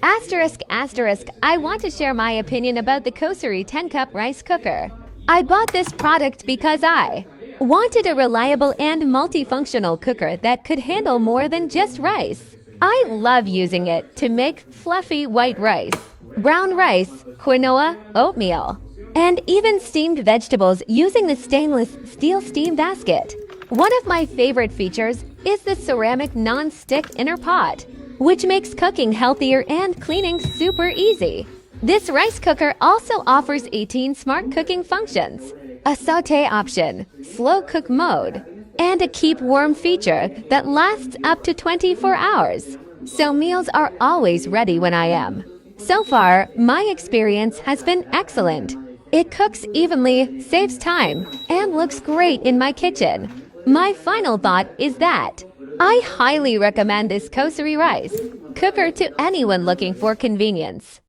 Asterisk, asterisk, I want to share my opinion about the Cosori 10-cup rice cooker. I bought this product because I wanted a reliable and multifunctional cooker that could handle more than just rice. I love using it to make fluffy white rice, brown rice, quinoa, oatmeal, and even steamed vegetables using the stainless steel steam basket. One of my favorite features is the ceramic non-stick inner pot, which makes cooking healthier and cleaning super easy. This rice cooker also offers 18 smart cooking functions, a sauté option, slow cook mode, and a keep warm feature that lasts up to 24 hours. So meals are always ready when I am. So far, my experience has been excellent. It cooks evenly, saves time, and looks great in my kitchen. My final thought is that I highly recommend this Cosori rice cooker to anyone looking for convenience.